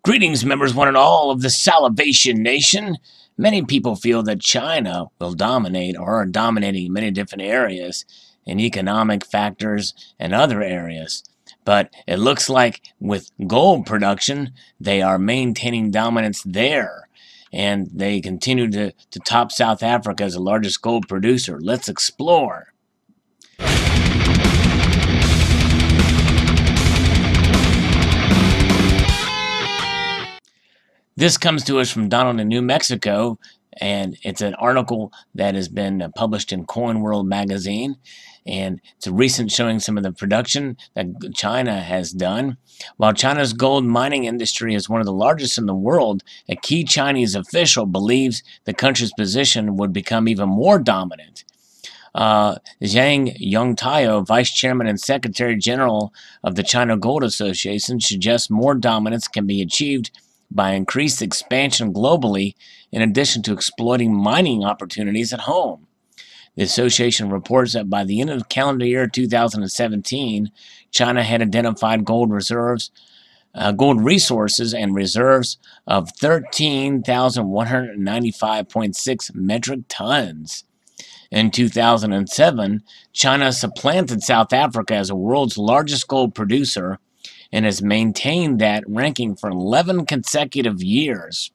Greetings, members one and all of the Salivation Nation. Many people feel that China will dominate or are dominating many different areas in economic factors and other areas. But it looks like with gold production, they are maintaining dominance there. And they continue to top South Africa as the largest gold producer. Let's explore. This comes to us from Donald in New Mexico, and it's an article that has been published in Coin World magazine, and it's a recent showing some of the production that China has done. While China's gold mining industry is one of the largest in the world, a key Chinese official believes the country's position would become even more dominant. Zhang Yongtao, Vice Chairman and Secretary General of the China Gold Association, suggests more dominance can be achieved by increased expansion globally, in addition to exploiting mining opportunities at home. The association reports that by the end of the calendar year 2017, China had identified gold resources and reserves of 13,195.6 metric tons. In 2007, China supplanted South Africa as the world's largest gold producer and has maintained that ranking for 11 consecutive years.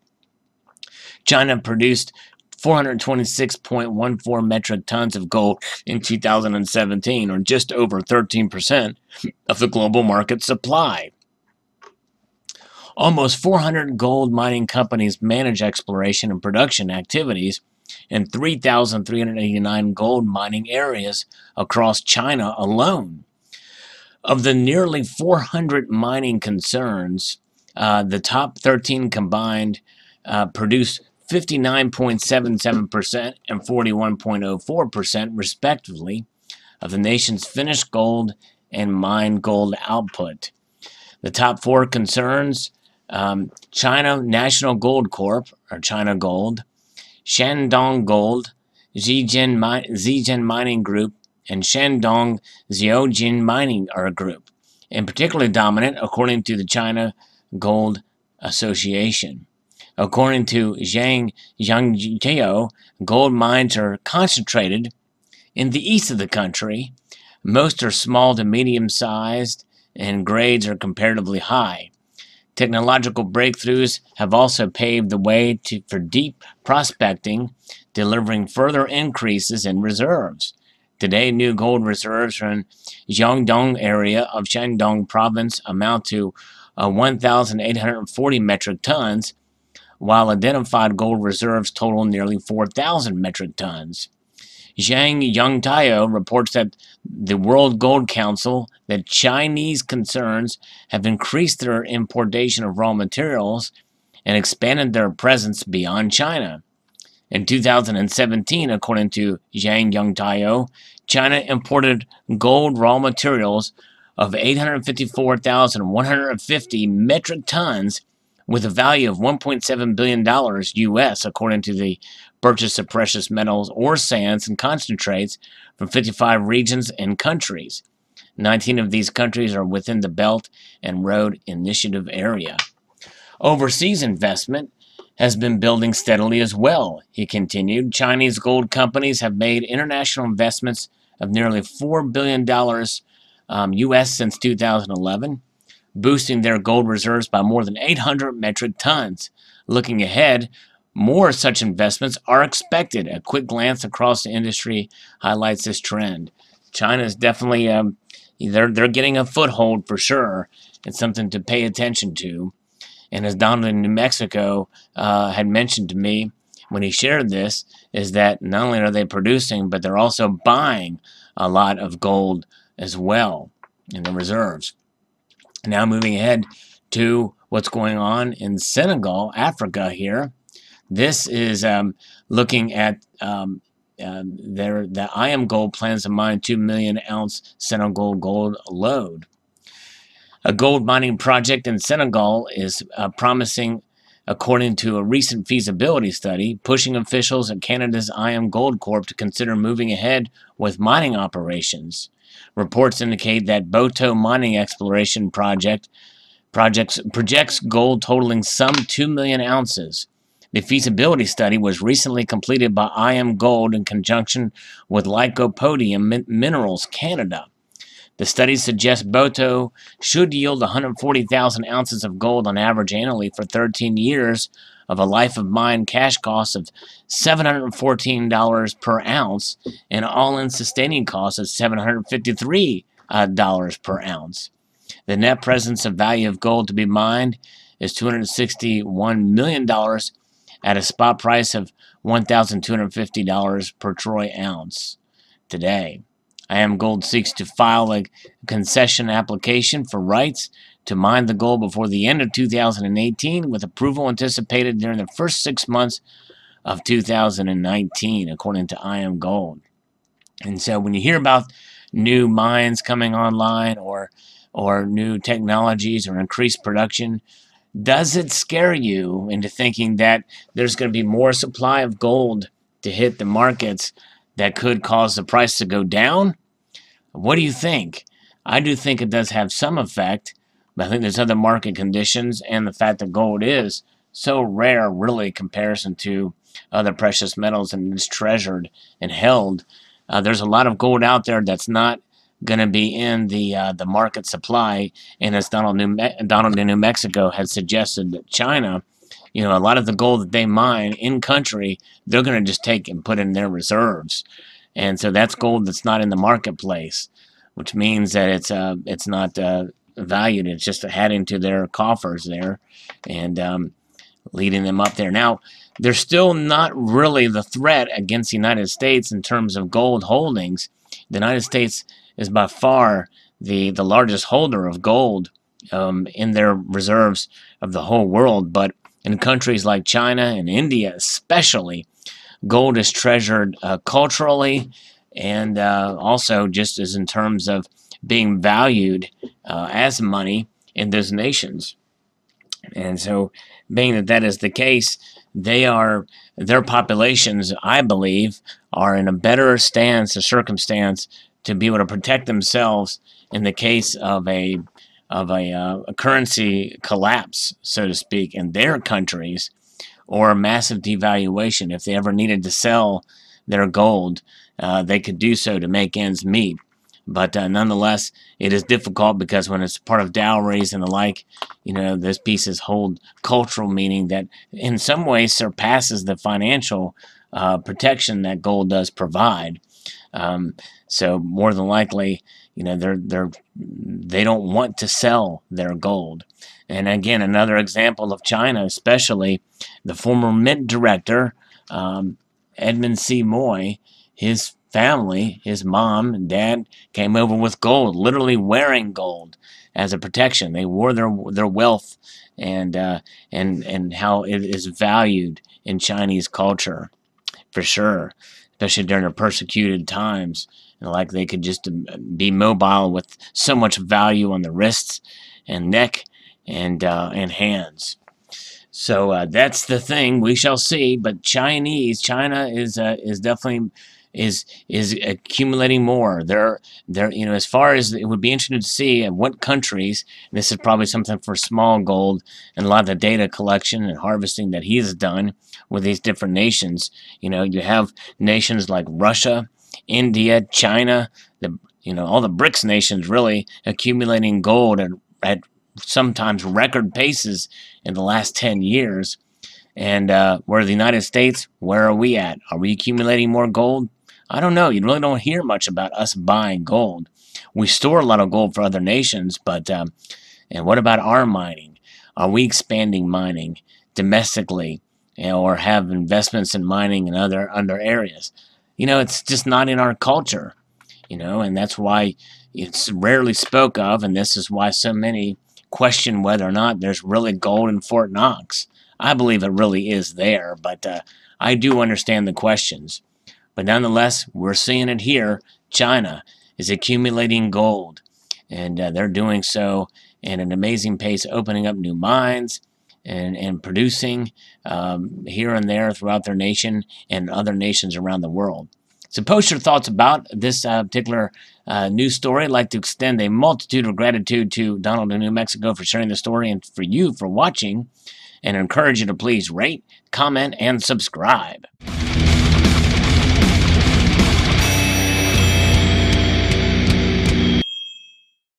China produced 426.14 metric tons of gold in 2017, or just over 13% of the global market supply. Almost 400 gold mining companies manage exploration and production activities in 3,389 gold mining areas across China alone. Of the nearly 400 mining concerns, the top 13 combined produced 59.77% and 41.04% respectively of the nation's finished gold and mined gold output. The top four concerns, China National Gold Corp, or China Gold, Shandong Gold, Zijin Mining Group, and Shandong Xiaojin Mining are a group, and particularly dominant according to the China Gold Association. According to Zhang Yongtao, gold mines are concentrated in the east of the country. Most are small to medium-sized, and grades are comparatively high. Technological breakthroughs have also paved the way for deep prospecting, delivering further increases in reserves. Today, new gold reserves from Jiangdong area of Shandong province amount to 1,840 metric tons, while identified gold reserves total nearly 4,000 metric tons. Zhang Yongtao reports that the World Gold Council that Chinese concerns have increased their importation of raw materials and expanded their presence beyond China. In 2017, according to Zhang Yongtao, China imported gold raw materials of 854,150 metric tons with a value of $1.7 billion U.S., according to the purchase of precious metals or sands and concentrates from 55 regions and countries. 19 of these countries are within the Belt and Road Initiative area. Overseas investment has been building steadily as well, he continued. Chinese gold companies have made international investments of nearly $4 billion U.S. since 2011, boosting their gold reserves by more than 800 metric tons. Looking ahead, more such investments are expected. A quick glance across the industry highlights this trend. China is definitely, they're getting a foothold for sure. It's something to pay attention to. And as Donald in New Mexico had mentioned to me when he shared this, is that not only are they producing, but they're also buying a lot of gold as well in the reserves. Now moving ahead to what's going on in Senegal, Africa here. This is looking at the IAMGOLD plans to mine 2 million ounce Senegal gold lode. A gold mining project in Senegal is promising, according to a recent feasibility study, pushing officials at Canada's IAMGOLD Corp to consider moving ahead with mining operations. Reports indicate that Boto Mining Exploration Project projects gold totaling some 2 million ounces. The feasibility study was recently completed by IAMGOLD in conjunction with Lycopodium Minerals Canada. The study suggests Boto should yield 140,000 ounces of gold on average annually for 13 years of a life of mine cash cost of $714 per ounce and all-in sustaining costs of $753 per ounce. The net presence of value of gold to be mined is $261 million at a spot price of $1,250 per troy ounce today. IAMGOLD seeks to file a concession application for rights to mine the gold before the end of 2018, with approval anticipated during the first 6 months of 2019, according to IAMGOLD. And so when you hear about new mines coming online or new technologies or increased production, does it scare you into thinking that there's going to be more supply of gold to hit the markets that could cause the price to go down? What do you think? I do think it does have some effect, but I think there's other market conditions and the fact that gold is so rare, really, in comparison to other precious metals, and it's treasured and held. There's a lot of gold out there that's not going to be in the market supply, and as Donald in New Mexico has suggested that China, a lot of the gold that they mine in country, they're going to just take and put in their reserves, and so that's gold that's not in the marketplace, which means that it's not valued. It's just adding to their coffers there, and leading them up there. Now, they're still not really the threat against the United States in terms of gold holdings. The United States is by far the largest holder of gold in their reserves of the whole world. But in countries like China and India especially, gold is treasured culturally and also just as in terms of being valued as money in those nations. And so, being that that is the case, their populations, I believe, are in a better circumstance to be able to protect themselves in the case of a currency collapse, so to speak, in their countries, or a massive devaluation. If they ever needed to sell their gold, they could do so to make ends meet. But nonetheless, it is difficult because when it's part of dowries and the like, those pieces hold cultural meaning that in some ways surpasses the financial protection that gold does provide. So more than likely, they don't want to sell their gold. And again, another example of China, especially the former mint director, Edmund C. Moy, his family, his mom and dad, came over with gold, literally wearing gold as a protection. They wore their wealth and how it is valued in Chinese culture, for sure, especially during the persecuted times. Like they could just be mobile with so much value on the wrists and neck and hands. So that's the thing. We shall see. But China is definitely is accumulating more. They're as far as it would be interesting to see in what countries. This is probably something for Small Gold and a lot of the data collection and harvesting that he's done with these different nations. You have nations like Russia, India, China, all the BRICS nations really accumulating gold at sometimes record paces in the last 10 years. And where the United States, where are we at? Are we accumulating more gold? I don't know. You really don't hear much about us buying gold. We store a lot of gold for other nations, but and what about our mining? Are we expanding mining domestically, or have investments in mining in other areas? It's just not in our culture, and that's why it's rarely spoke of, and this is why so many question whether or not there's really gold in Fort Knox. I believe it really is there, but I do understand the questions. But nonetheless, we're seeing it here. China is accumulating gold, and they're doing so at an amazing pace, opening up new mines and producing here and there throughout their nation and other nations around the world. So post your thoughts about this particular news story. I'd like to extend a multitude of gratitude to Donald in New Mexico for sharing the story and for you for watching, and encourage you to please rate, comment, and subscribe.